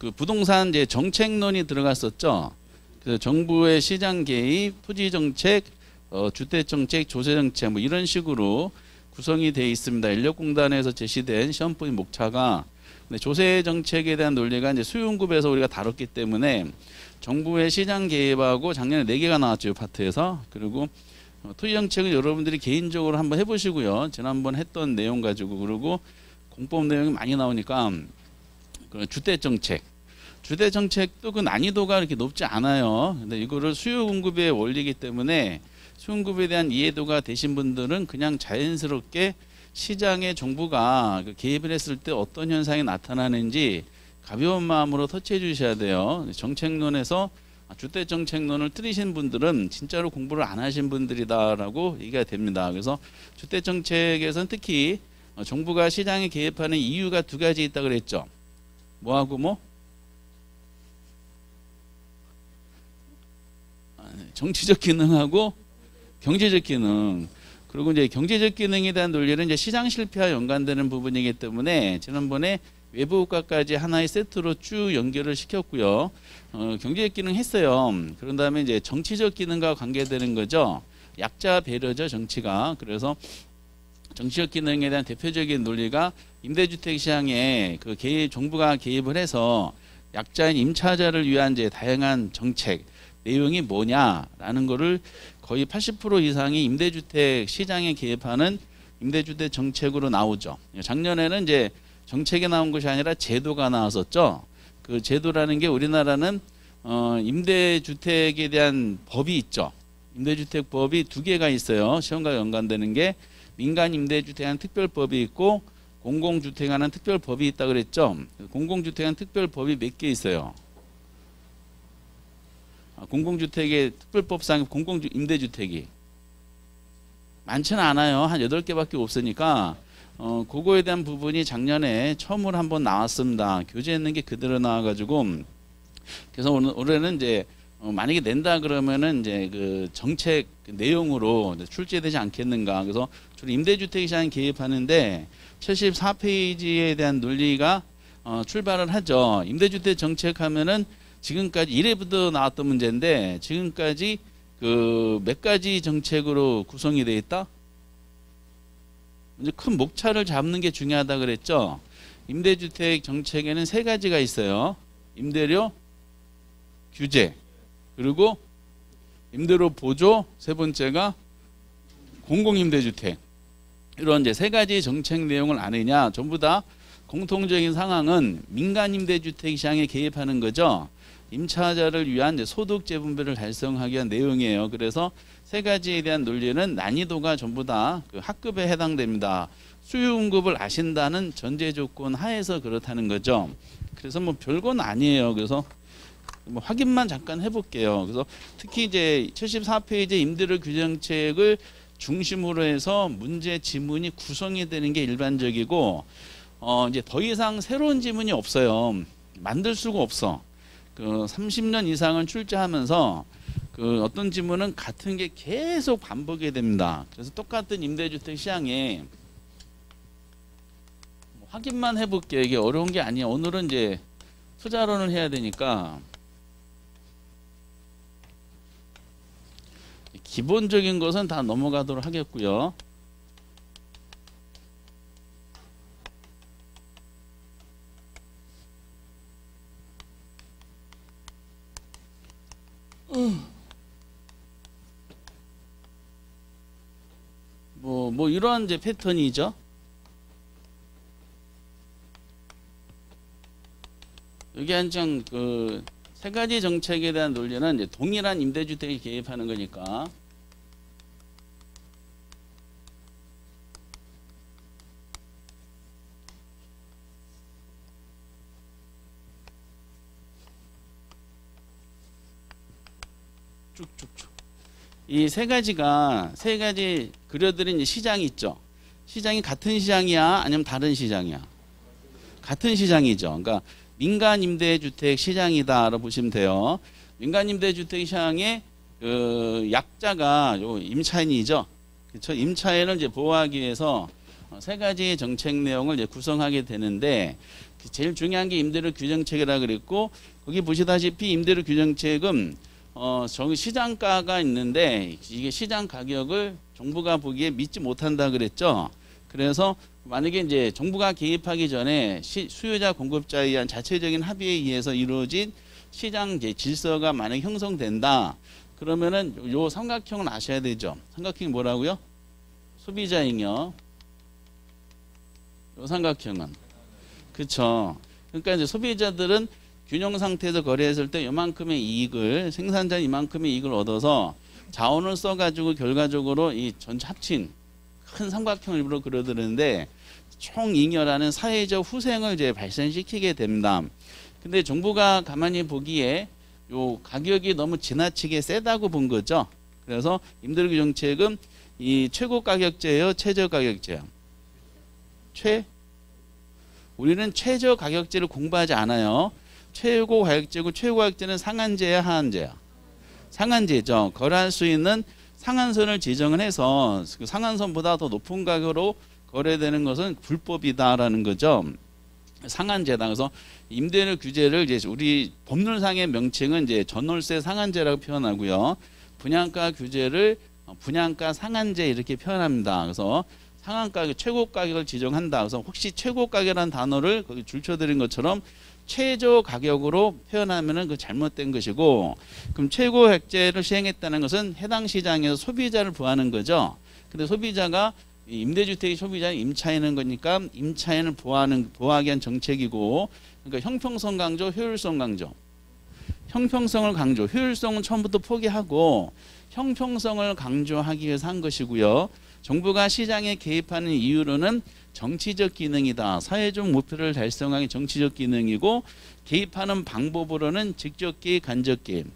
그 부동산 이제 정책론이 들어갔었죠. 그 정부의 시장 개입, 토지 정책, 주택 정책, 조세 정책 뭐 이런 식으로 구성이 되어 있습니다. 인력공단에서 제시된 시험뿐인 목차가. 근데 조세 정책에 대한 논리가 이제 수요응급에서 우리가 다뤘기 때문에 정부의 시장 개입하고 작년에 4개가 나왔죠. 이 파트에서. 그리고 토지 정책은 여러분들이 개인적으로 한번 해보시고요. 지난번 했던 내용 가지고, 그리고 공법 내용이 많이 나오니까 주택 정책. 주택 정책도 그 난이도가 그렇게 높지 않아요. 근데 이거를 수요 공급의 원리이기 때문에 수요 공급에 대한 이해도가 되신 분들은 그냥 자연스럽게 시장에 정부가 개입을 했을 때 어떤 현상이 나타나는지 가벼운 마음으로 터치해 주셔야 돼요. 정책론에서 주택 정책론을 들으신 분들은 진짜로 공부를 안 하신 분들이다라고 얘기가 됩니다. 그래서 주택 정책에서는 특히 정부가 시장에 개입하는 이유가 2가지 있다 그랬죠. 뭐하고 뭐? 정치적 기능하고 경제적 기능. 그리고 이제 경제적 기능에 대한 논리는 이제 시장 실패와 연관되는 부분이기 때문에 지난번에 외부 효과까지 하나의 세트로 쭉 연결을 시켰고요. 경제적 기능 했어요. 그런 다음에 이제 정치적 기능과 관계되는 거죠. 약자 배려죠, 정치가. 그래서 정치적 기능에 대한 대표적인 논리가 임대주택 시장에 그 정부가 개입을 해서 약자인 임차자를 위한 이제 다양한 정책 내용이 뭐냐라는 거를 거의 80% 이상이 임대주택 시장에 개입하는 임대주택 정책으로 나오죠. 작년에는 이제 정책에 나온 것이 아니라 제도가 나왔었죠. 그 제도라는 게 우리나라는 임대주택에 대한 법이 있죠. 임대주택법이 2개가 있어요. 시험과 연관되는 게 민간 임대주택에 대한 특별법이 있고 공공주택에 관한 특별법이 있다 그랬죠. 공공주택에 대한 특별법이 몇 개 있어요. 공공주택의 특별법상 임대주택이 많지는 않아요. 한 8개밖에 없으니까 그거에 대한 부분이 작년에 처음으로 한번 나왔습니다. 교재했는 게 그대로 나와가지고 그래서 올해는 이제 만약에 낸다 그러면은 이제 그 정책 내용으로 출제되지 않겠는가. 그래서 주로 임대주택 시장에 개입하는데 74페이지에 대한 논리가 출발을 하죠. 임대주택 정책하면은 지금까지 1회부터 나왔던 문제인데 지금까지 그 몇 가지 정책으로 구성이 되어 있다? 이제 큰 목차를 잡는 게 중요하다 그랬죠. 임대주택 정책에는 3가지가 있어요. 임대료 규제, 그리고 임대료 보조, 3번째가 공공임대주택. 이런 이제 3가지 정책 내용을 아느냐. 전부 다 공통적인 상황은 민간임대주택 시장에 개입하는 거죠. 임차자를 위한 이제 소득 재분배를 달성하기 위한 내용이에요. 그래서 3가지에 대한 논리는 난이도가 전부 다 그 학급에 해당됩니다. 수요응급을 아신다는 전제 조건 하에서 그렇다는 거죠. 그래서 뭐 별건 아니에요. 그래서 뭐 확인만 잠깐 해볼게요. 그래서 특히 이제 74페이지 임대료 규정책을 중심으로 해서 문제 지문이 구성이 되는 게 일반적이고 이제 더 이상 새로운 지문이 없어요. 만들 수가 없어. 그 30년 이상을 출제하면서 그 어떤 지문은 같은 게 계속 반복이 됩니다. 그래서 똑같은 임대주택 시장에 확인만 해볼게요. 이게 어려운 게 아니에요. 오늘은 이제 투자론을 해야 되니까 기본적인 것은 다 넘어가도록 하겠고요. 뭐 이러한 이제 패턴이죠. 여기 한 장 그 3가지 정책에 대한 논리는 이제 동일한 임대주택에 개입하는 거니까. 쭉쭉쭉. 이 3가지 그려드린 시장이 있죠. 시장이 같은 시장이야? 아니면 다른 시장이야? 같은 시장이죠. 그러니까 민간 임대주택 시장이다라고 보시면 돼요. 민간 임대주택 시장의 그 약자가 요 임차인이죠. 그렇죠? 임차인을 이제 보호하기 위해서 세 가지 정책 내용을 이제 구성하게 되는데 제일 중요한 게 임대료 규정책이라 그랬고 거기 보시다시피 임대료 규정책은 저기 시장가가 있는데 이게 시장 가격을 정부가 보기에 믿지 못한다 그랬죠. 그래서 만약에 이제 정부가 개입하기 전에 수요자 공급자에 의한 자체적인 합의에 의해서 이루어진 시장 이제 질서가 만약에 형성된다. 그러면은 요 삼각형을 아셔야 되죠. 삼각형이 뭐라고요? 소비자 잉여. 요 삼각형은 그렇죠. 그러니까 이제 소비자들은 균형 상태에서 거래했을 때 이만큼의 이익을 생산자 이만큼의 이익을 얻어서 자원을 써가지고 결과적으로 이 전체 합친 큰 삼각형을 일부러 그려드리는데 총 잉여라는 사회적 후생을 이제 발생시키게 됩니다. 근데 정부가 가만히 보기에 요 가격이 너무 지나치게 세다고 본 거죠. 그래서 임대료 규정책은 이 최고 가격제예요, 최저 가격제요. 우리는 최저 가격제를 공부하지 않아요. 최고 가격제고 최고 가격제는 상한제야, 하한제야. 상한제죠. 거래할 수 있는 상한선을 지정을 해서 그 상한선보다 더 높은 가격으로 거래되는 것은 불법이다라는 거죠. 상한제다. 그래서 임대료 규제를 이제 우리 법률상의 명칭은 이제 전월세 상한제라고 표현하고요. 분양가 규제를 분양가 상한제 이렇게 표현합니다. 그래서 상한가격, 최고 가격을 지정한다. 그래서 혹시 최고 가격이라는 단어를 거기 줄쳐드린 것처럼 최저 가격으로 표현하면은 그 잘못된 것이고, 그럼 최고 가격제를 시행했다는 것은 해당 시장에서 소비자를 보호하는 거죠. 근데 소비자가 임대주택의 소비자는 임차인인 거니까 임차인을 보호하기 위한 정책이고, 그러니까 형평성 강조, 효율성 강조. 형평성을 강조, 효율성은 처음부터 포기하고 형평성을 강조하기 위해서 한 것이고요. 정부가 시장에 개입하는 이유로는 정치적 기능이다. 사회적 목표를 달성하기 정치적 기능이고, 개입하는 방법으로는 직접 개입, 간접 개입.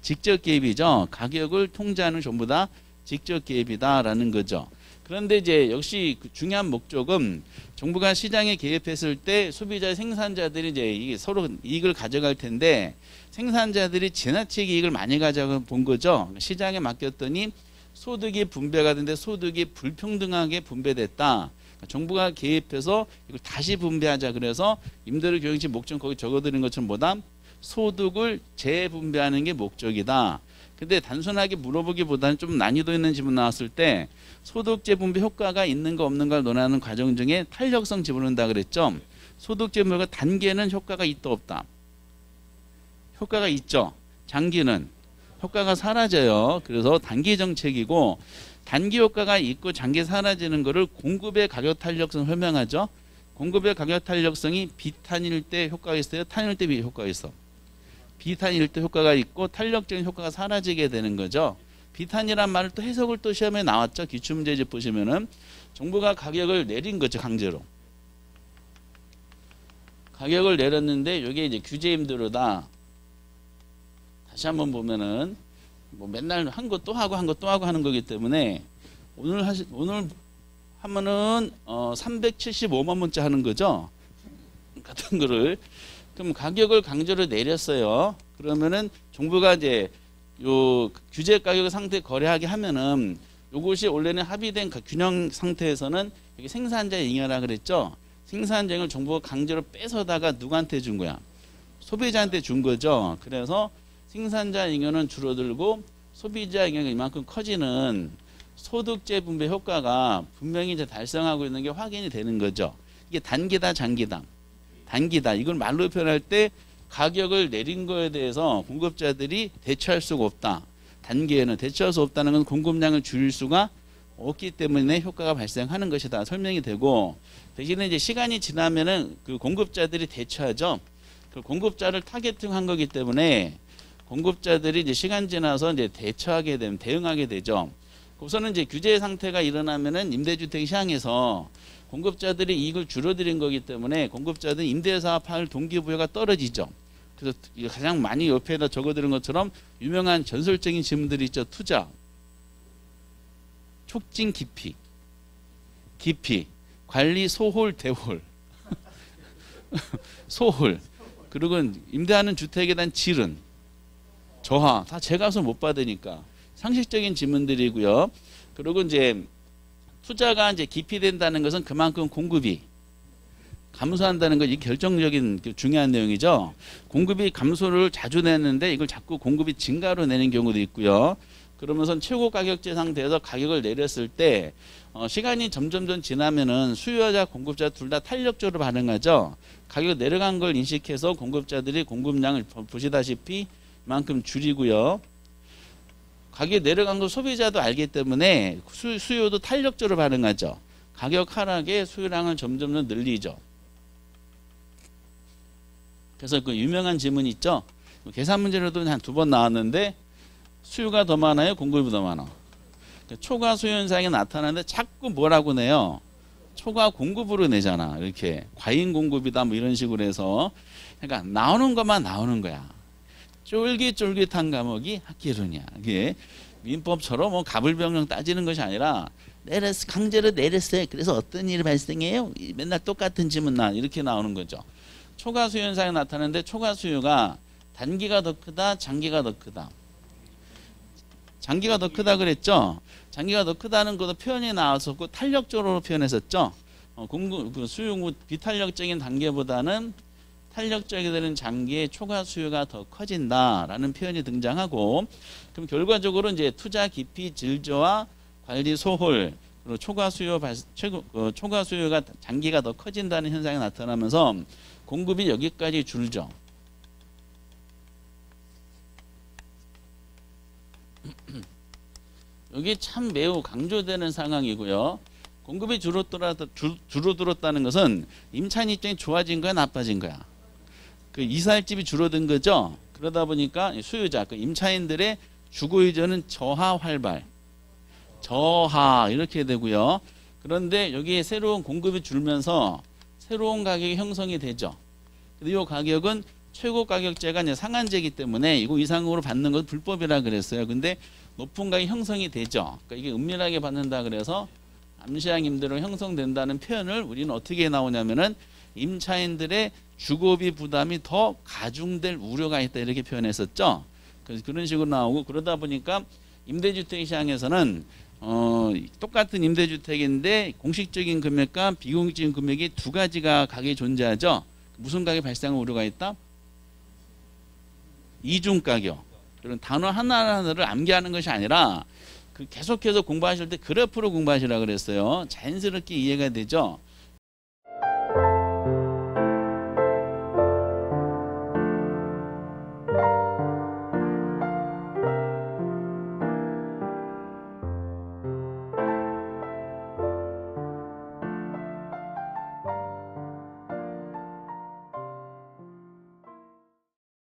직접 개입이죠. 가격을 통제하는 전부 다 직접 개입이다라는 거죠. 그런데 이제 역시 그 중요한 목적은 정부가 시장에 개입했을 때 소비자 생산자들이 이제 이게 서로 이익을 가져갈 텐데 생산자들이 지나치게 이익을 많이 가져가 본 거죠. 시장에 맡겼더니 소득이 분배가 되는데 소득이 불평등하게 분배됐다. 정부가 개입해서 이걸 다시 분배하자. 그래서 임대료 규정식 목적 거기 적어드린 것처럼 뭐다? 소득을 재분배하는 게 목적이다. 근데 단순하게 물어보기보다는 좀 난이도 있는 질문 나왔을 때 소득 재분배 효과가 있는가 없는가를 논하는 과정 중에 탄력성 집어넣는다 그랬죠. 소득 재분배가 단계는 효과가 있다 없다. 효과가 있죠. 장기는 효과가 사라져요. 그래서 단기 정책이고, 단기 효과가 있고 장기 사라지는 것을 공급의 가격 탄력성 설명하죠. 공급의 가격 탄력성이 비탄일 때 효과가 있어요. 탄일 때 효과가 있어. 비탄일 때 효과가 있고 탄력적인 효과가 사라지게 되는 거죠. 비탄이란 말을 또 해석을 또 시험에 나왔죠. 기출문제집 보시면은 정부가 가격을 내린 거죠. 강제로. 가격을 내렸는데 이게 이제 규제 임대료다. 다시 한번 보면은 뭐 맨날 한 것 또 하고 한 것 또 하고 하는 거기 때문에 오늘 하면은 375만 문자 하는 거죠. 같은 거를. 그럼 가격을 강제로 내렸어요. 그러면은 정부가 이제 요 규제 가격 상태 거래하게 하면은 요것이 원래는 합의된 균형 상태에서는 여기 생산자 잉여라 그랬죠. 생산자 잉여를 정부가 강제로 뺏어다가 누구한테 준 거야? 소비자한테 준 거죠. 그래서 생산자 잉여는 줄어들고 소비자 잉여가 이만큼 커지는 소득재 분배 효과가 분명히 이제 달성하고 있는 게 확인이 되는 거죠. 이게 단기다, 장기다. 단기다. 이걸 말로 표현할 때 가격을 내린 거에 대해서 공급자들이 대처할 수가 없다. 단기에는 대처할 수 없다는 건 공급량을 줄일 수가 없기 때문에 효과가 발생하는 것이다. 설명이 되고, 대신에 이제 시간이 지나면은 그 공급자들이 대처하죠. 그 공급자를 타겟팅한 거기 때문에 공급자들이 이제 시간 지나서 이제 대처하게 되면 대응하게 되죠. 우선은 이제 규제 상태가 일어나면은 임대주택 시장에서 공급자들이 이익을 줄어들인 거기 때문에 공급자들은 임대사업할 동기부여가 떨어지죠. 그래서 가장 많이 옆에다 적어드린 것처럼 유명한 전설적인 질문들이 있죠. 투자, 촉진 깊이, 관리 소홀, 대홀, 소홀, 그리고 임대하는 주택에 대한 질은, 저하, 다 제 값을 못 받으니까 상식적인 질문들이고요. 그리고 이제 투자가 이제 기피된다는 것은 그만큼 공급이 감소한다는 것이 결정적인 중요한 내용이죠. 공급이 감소를 자주 내는데 이걸 자꾸 공급이 증가로 내는 경우도 있고요. 그러면서 최고 가격제 상태에서 가격을 내렸을 때 시간이 점점 지나면은 수요자 공급자 둘 다 탄력적으로 반응하죠. 가격 내려간 걸 인식해서 공급자들이 공급량을 보시다시피 이만큼 줄이고요. 가격 내려간 걸 소비자도 알기 때문에 수요도 탄력적으로 반응하죠. 가격 하락에 수요량을 점점 늘리죠. 그래서 그 유명한 질문이 있죠. 계산 문제로도 한 2번 나왔는데 수요가 더 많아요? 공급이 더 많아? 초과 수요 현상이 나타나는데 자꾸 뭐라고 내요? 초과 공급으로 내잖아. 이렇게 과잉 공급이다 뭐 이런 식으로 해서 그러니까 나오는 것만 나오는 거야. 쫄깃쫄깃한 과목이 학기론이야. 이게 민법처럼 뭐 가불병령 따지는 것이 아니라 내렸어, 강제로 내렸어요. 그래서 어떤 일이 발생해요? 맨날 똑같은 질문 이렇게 나오는 거죠. 초과 수요 현상이 나타나는데 초과 수요가 단기가 더 크다, 장기가 더 크다. 장기가 더 크다 그랬죠. 장기가 더 크다는 것도 표현이 나왔었고 탄력적으로 표현했었죠. 수요 비탄력적인 단계보다는 탄력적이 되는 장기에 초과 수요가 더 커진다라는 표현이 등장하고, 그럼 결과적으로 이제 투자 기피 질저와 관리 소홀 그리고 초과 수요가 장기가 더 커진다는 현상이 나타나면서 공급이 여기까지 줄죠. 여기 참 매우 강조되는 상황이고요. 공급이 줄어들었다는 것은 임차인 입장이 좋아진 거야, 나빠진 거야? 그 이사할 집이 줄어든 거죠. 그러다 보니까 수요자, 그 임차인들의 주거 의존은 저하 이렇게 되고요. 그런데 여기에 새로운 공급이 줄면서 새로운 가격이 형성이 되죠. 근데 이 가격은 최고 가격제가 이제 상한제이기 때문에 이거 이상으로 받는 건 불법이라 그랬어요. 근데 높은 가격이 형성이 되죠. 그러니까 이게 은밀하게 받는다 그래서 암시장 임대로 형성된다는 표현을 우리는 어떻게 나오냐면은 임차인들의 주거비 부담이 더 가중될 우려가 있다 이렇게 표현했었죠. 그래서 그런 식으로 나오고, 그러다 보니까 임대주택 시장에서는 똑같은 임대주택인데 공식적인 금액과 비공식적인 금액이 두 가지가 가격이 존재하죠. 무슨 가격이 발생할 우려가 있다? 이중 가격. 그런 단어 하나하나를 암기하는 것이 아니라 계속해서 공부하실 때 그래프로 공부하시라 그랬어요. 자연스럽게 이해가 되죠.